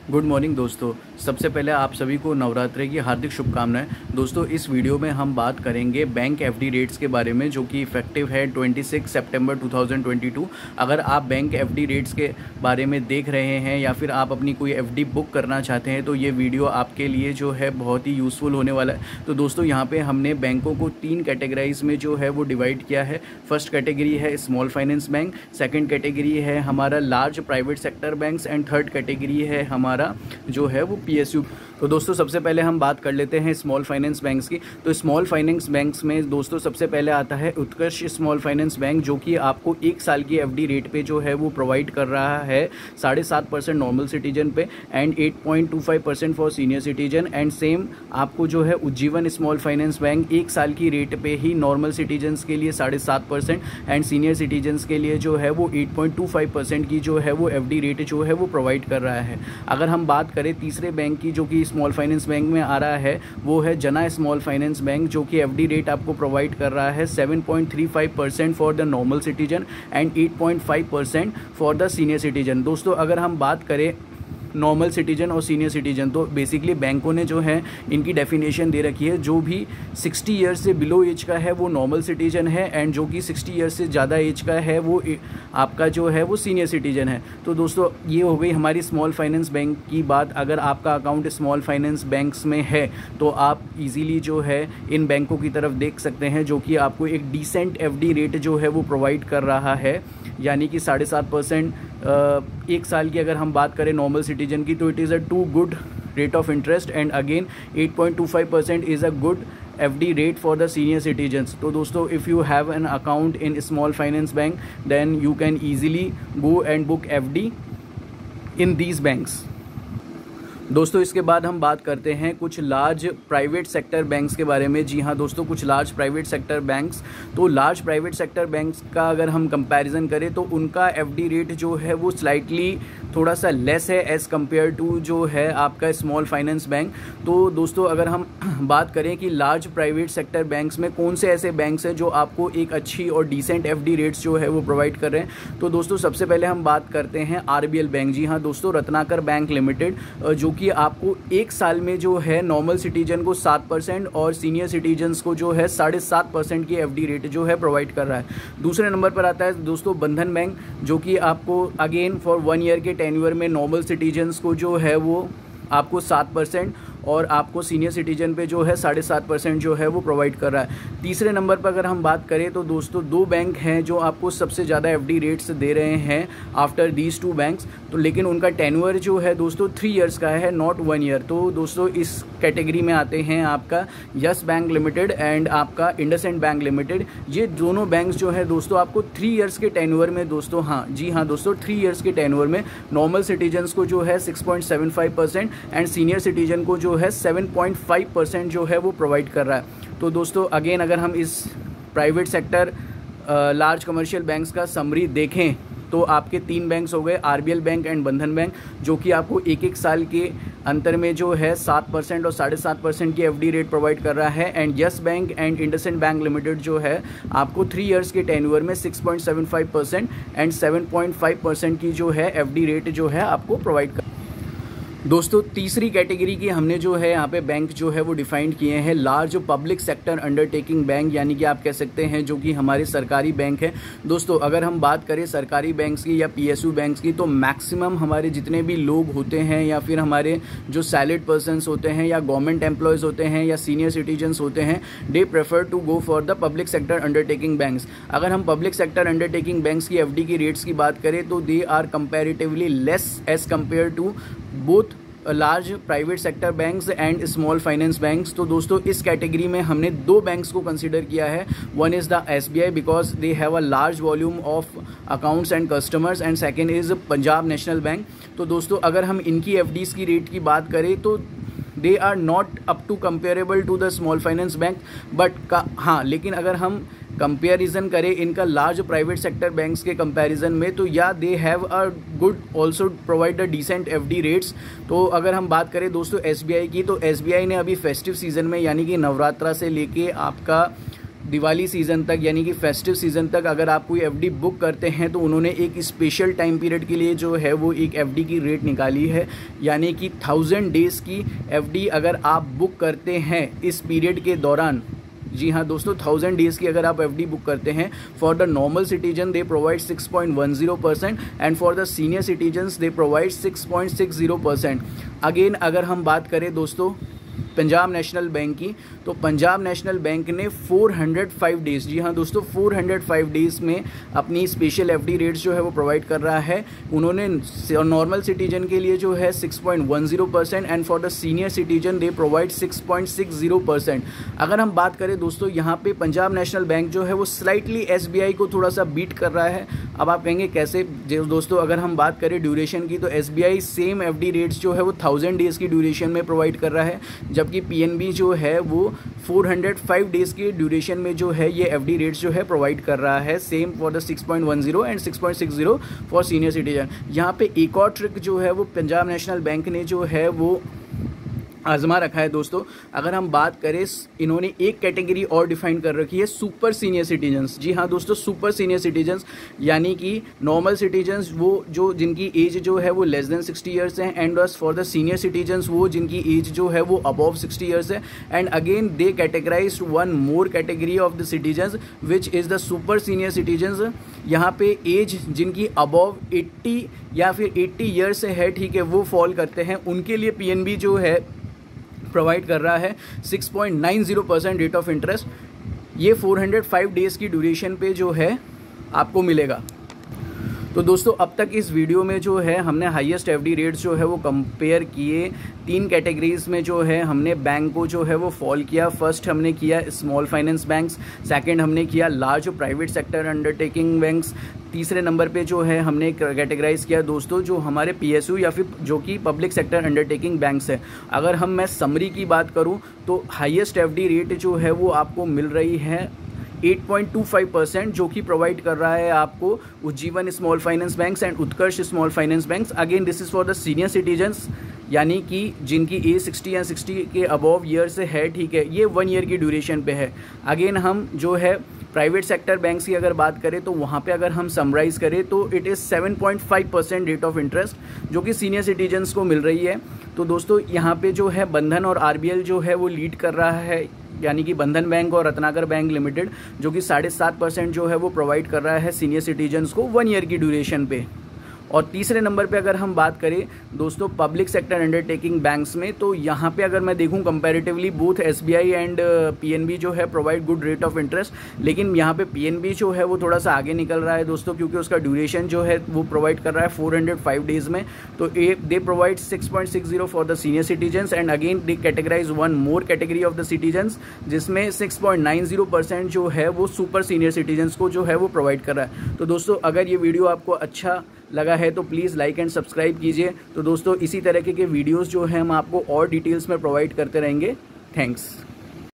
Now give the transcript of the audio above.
Good morning दोस्तों। सबसे पहले आप सभी को नवरात्रि की हार्दिक शुभकामनाएं। दोस्तों इस वीडियो में हम बात करेंगे बैंक एफडी रेट्स के बारे में, जो कि इफेक्टिव है 26 सितंबर 2022। अगर आप बैंक एफडी रेट्स के बारे में देख रहे हैं या फिर आप अपनी कोई एफडी बुक करना चाहते हैं तो ये वीडियो आपके लिए जो है बहुत ही यूज़फुल होने वाला है। तो दोस्तों यहाँ पे हमने बैंकों को 3 कैटेगराइज में जो है वो डिवाइड किया है। फर्स्ट कैटेगरी है small finance bank, second category है हमारा large private sector banks and third category है हमारा जो है वो पीएसयू। तो दोस्तों सबसे पहले हम बात कर लेते हैं स्मॉल फाइनेंस बैंक्स की। तो स्मॉल फाइनेंस बैंक्स में दोस्तों सबसे पहले आता है उत्कर्ष स्मॉल फाइनेंस बैंक, जो कि आपको 1 साल की एफडी रेट पे जो है वो प्रोवाइड कर रहा है 7.5% नॉर्मल सिटीजन पे and 8.25% for senior citizen. And same आपको जो है उज्जीवन स्मॉल फाइनेंस बैंक 1 साल की रेट पे ही नॉर्मल सिटीजन्स के लिए 7.5% एंड सीनियर सिटीजन्स के लिए जो है वो 8.25% की जो है वो एफडी रेट जो है वो प्रोवाइड कर रहा है। अगर हम बात करें तीसरे बैंक की जो कि स्मॉल फाइनेंस बैंक में आ रहा है, वो है जना स्मॉल फाइनेंस बैंक, जो कि एफडी रेट आपको प्रोवाइड कर रहा है 7.35% for the normal citizen and 8.5% for the senior citizen. दोस्तों अगर हम बात करें नॉर्मल सिटीजन और सीनियर सिटीजन, तो बेसिकली बैंकों ने जो है इनकी डेफिनेशन दे रखी है, जो भी 60 ईयर्स से बिलो एज का है वो नॉर्मल सिटीजन है एंड जो कि 60 ईयर्स से ज़्यादा एज का है वो आपका जो है वो सीनियर सिटीजन है। तो दोस्तों ये हो गई हमारी स्मॉल फाइनेंस बैंक की बात। अगर आपका अकाउंट स्मॉल फाइनेंस बैंक्स में है तो आप इजीली जो है इन बैंकों की तरफ देख सकते हैं, जो कि आपको एक डिसेंट एफडी रेट जो है वो प्रोवाइड कर रहा है, यानी कि 7.5%। 1 साल की अगर हम बात करें नॉर्मल सिटीजन की तो it is a too good rate of interest and again 8.25% is a good FD rate for the senior citizens. तो दोस्तों if you have an account in small finance bank then you can easily go and book FD in these banks. दोस्तों इसके बाद हम बात करते हैं कुछ लार्ज प्राइवेट सेक्टर बैंक्स के बारे में। जी हाँ दोस्तों, कुछ लार्ज प्राइवेट सेक्टर बैंक्स। तो लार्ज प्राइवेट सेक्टर बैंक्स का अगर हम कंपैरिजन करें तो उनका एफडी रेट जो है वो स्लाइटली थोड़ा सा लेस है एज़ कम्पेयर टू जो है आपका स्मॉल फाइनेंस बैंक। तो दोस्तों अगर हम बात करें कि लार्ज प्राइवेट सेक्टर बैंक्स में कौन से ऐसे बैंक्स हैं जो आपको एक अच्छी और डिसेंट एफडी रेट्स जो है वो प्रोवाइड कर रहे हैं, तो दोस्तों सबसे पहले हम बात करते हैं आरबीएल बैंक। जी हाँ दोस्तों, रत्नाकर बैंक लिमिटेड, जो कि आपको 1 साल में जो है नॉर्मल सिटीजन को 7% और सीनियर सिटीजन्स को जो है 7.5% की एफडी रेट जो है प्रोवाइड कर रहा है। दूसरे नंबर पर आता है दोस्तों बंधन बैंक, जो कि आपको अगेन फॉर 1 ईयर के टेन्योर में नॉर्मल सिटीजन्स को जो है वो आपको 7% और आपको सीनियर सिटीजन पे जो है 7.5% जो है वो प्रोवाइड कर रहा है। तीसरे नंबर पर अगर हम बात करें तो दोस्तों 2 बैंक हैं जो आपको सबसे ज़्यादा एफडी रेट्स दे रहे हैं आफ्टर दीज 2 बैंक्स, तो लेकिन उनका टेन्योर जो है दोस्तों 3 इयर्स का है, नॉट 1 ईयर। तो दोस्तों इस कैटेगरी में आते हैं आपका यस बैंक लिमिटेड एंड आपका इंडसइंड बैंक लिमिटेड। ये दोनों बैंक्स जो है दोस्तों आपको 3 इयर्स के टेन्योर में दोस्तों, हाँ जी हाँ दोस्तों, 3 इयर्स के टेन्योर में नॉर्मल सिटीजन्स को जो है 6.75% एंड सीनियर सिटीजन को जो है 7.5% जो है वो प्रोवाइड कर रहा है। तो दोस्तों अगेन अगर हम इस private sector large commercial banks का समरी देखें तो आपके 3 बैंक्स हो गए, आरबीएल बैंक एंड बंधन बैंक, जो कि आपको 1 साल के अंतर में जो है 7% और 7.5% की एफडी रेट प्रोवाइड कर रहा है। And yes bank and IndusInd bank limited जो है आपको 3 इयर्स के टेन्योर में 6.75% एंड 7.5% की जो है एफडी रेट जो है आपको प्रोवाइड कर। दोस्तों तीसरी कैटेगरी की हमने जो है यहाँ पे बैंक जो है वो डिफाइंड किए हैं large public sector undertaking bank, यानी कि आप कह सकते हैं जो कि हमारे सरकारी बैंक हैं। दोस्तों अगर हम बात करें सरकारी बैंक्स की या पीएसयू बैंक्स की, तो मैक्सिमम हमारे जितने भी लोग होते हैं या फिर हमारे जो सैलरीड पर्सनस होते हैं या गवर्नमेंट एम्प्लॉयज़ होते हैं या सीनियर सिटीजन्स होते हैं, they prefer to go for the public sector undertaking banks. अगर हम पब्लिक सेक्टर अंडरटेकिंग बैंक्स की एफडी की रेट्स की बात करें तो they are comparatively less as compare to both large private sector banks and small finance banks. तो दोस्तों इस कैटेगरी में हमने 2 बैंक्स को कंसीडर किया है। One is the SBI because they have a large volume of accounts and customers and second is Punjab national bank. तो दोस्तों अगर हम इनकी एफडीज़ की रेट की बात करें तो they are not up to comparable to the small finance bank, but हाँ लेकिन अगर हम कंपेरिजन करें इनका लार्ज प्राइवेट सेक्टर बैंक्स के कंपैरिजन में तो या they have a good also provide a decent FD rates. तो अगर हम बात करें दोस्तों एसबीआई की, तो एसबीआई ने अभी फेस्टिव सीजन में यानी कि नवरात्रा से लेके आपका दिवाली सीज़न तक यानी कि फेस्टिव सीज़न तक अगर आप कोई एफडी बुक करते हैं तो उन्होंने एक स्पेशल टाइम पीरियड के लिए जो है वो एक एफडी की रेट निकाली है, यानी कि 1000 डेज़ की एफडी अगर आप बुक करते हैं इस पीरियड के दौरान। जी हाँ दोस्तों, 1000 डेज़ की अगर आप एफडी बुक करते हैं, for the normal citizen they provide 6.10% and for the senior citizens they provide 6.60%। Again अगर हम बात करें दोस्तों पंजाब नेशनल बैंक की, तो पंजाब नेशनल बैंक ने 405 डेज़, जी हाँ दोस्तों 405 डेज़ में अपनी स्पेशल एफडी रेट्स जो है वो प्रोवाइड कर रहा है। उन्होंने नॉर्मल सिटीजन के लिए जो है 6.10% and for the senior citizen they provide 6.60%। अगर हम बात करें दोस्तों यहाँ पे पंजाब नेशनल बैंक जो है वो स्लाइटली एसबीआई को थोड़ा सा बीट कर रहा है। अब आप कहेंगे कैसे दोस्तों, अगर हम बात करें ड्यूरेशन की तो एसबीआई सेम एफडी रेट्स जो है वो 1000 डेज़ की ड्यूरेशन में प्रोवाइड कर रहा है, जबकि पीएनबी जो है वो 405 डेज़ की ड्यूरेशन में जो है ये एफडी रेट्स जो है प्रोवाइड कर रहा है, same for the 6.10 and 6.60 for senior citizen. यहाँ पे एक और ट्रिक जो है वो पंजाब नेशनल बैंक ने जो है वो आजमा रखा है दोस्तों। अगर हम बात करें, इन्होंने एक कैटेगरी और डिफाइन कर रखी है, सुपर सीनियर सिटीजन्स। जी हाँ दोस्तों, सुपर सीनियर सिटीजन्स यानी कि नॉर्मल सिटीजन्स वो जो जिनकी एज जो है वो लेस देन 60 ईयर्स है, and for the senior citizens वो जिनकी एज जो है वो अबव 60 ईयर्स है। And again they categorise one more category of the citizens which is the super senior citizens. यहाँ पे एज जिनकी अबव 80 या फिर 80 ईयर्स से है, ठीक है, वो फॉल करते हैं, उनके लिए पीएनबी जो है प्रोवाइड कर रहा है 6.90% रेट ऑफ इंटरेस्ट। ये 405 डेज़ की ड्यूरेशन पे जो है आपको मिलेगा। तो दोस्तों अब तक इस वीडियो में जो है हमने हाईएस्ट एफडी रेट्स जो है वो कंपेयर किए। 3 कैटेगरीज में जो है हमने बैंक को जो है वो फॉल किया। फर्स्ट हमने किया स्मॉल फाइनेंस बैंक्स, सेकंड हमने किया large private sector undertaking banks, तीसरे नंबर पे जो है हमने कैटेगराइज किया दोस्तों जो हमारे पीएसयू या फिर जो कि पब्लिक सेक्टर अंडरटेकिंग बैंक्स है। अगर मैं समरी की बात करूं तो हाईएस्ट एफडी रेट जो है वो आपको मिल रही है 8.25%, जो कि प्रोवाइड कर रहा है आपको Ujjivan small finance banks and Utkarsh small finance banks. Again this is for the senior citizens, यानी कि जिनकी एज 60 या 60 के अबव ईयर से है, ठीक है, ये 1 ईयर की ड्यूरेशन पे है। अगेन हम जो है प्राइवेट सेक्टर बैंक्स की अगर बात करें तो वहाँ पे अगर हम समराइज़ करें तो it is 7.5% rate of interest जो कि सीनियर सिटीजन्स को मिल रही है। तो दोस्तों यहाँ पे जो है बंधन और आरबीएल जो है वो लीड कर रहा है, यानी कि बंधन बैंक और रत्नाकर बैंक लिमिटेड जो कि 7.5% जो है वो प्रोवाइड कर रहा है सीनियर सिटीजन्स को 1 ईयर की ड्यूरेशन पे। और तीसरे नंबर पे अगर हम बात करें दोस्तों पब्लिक सेक्टर अंडरटेकिंग बैंक्स में, तो यहाँ पे अगर मैं देखूँ comparatively both SBI and PNB जो है provide good rate of interest, लेकिन यहाँ पे पीएनबी जो है वो थोड़ा सा आगे निकल रहा है दोस्तों, क्योंकि उसका ड्यूरेशन जो है वो प्रोवाइड कर रहा है 405 डेज़ में। तो they provide 6.60 for the senior citizens and again they categorise one more category of the citizens जिसमें 6.90% जो है वो सुपर सीनियर सिटीजन्स को जो है वो प्रोवाइड कर रहा है। तो दोस्तों अगर ये वीडियो आपको अच्छा लगा है तो प्लीज़ लाइक एंड सब्सक्राइब कीजिए। तो दोस्तों इसी तरह के वीडियोस जो हैं हम आपको और डिटेल्स में प्रोवाइड करते रहेंगे। थैंक्स।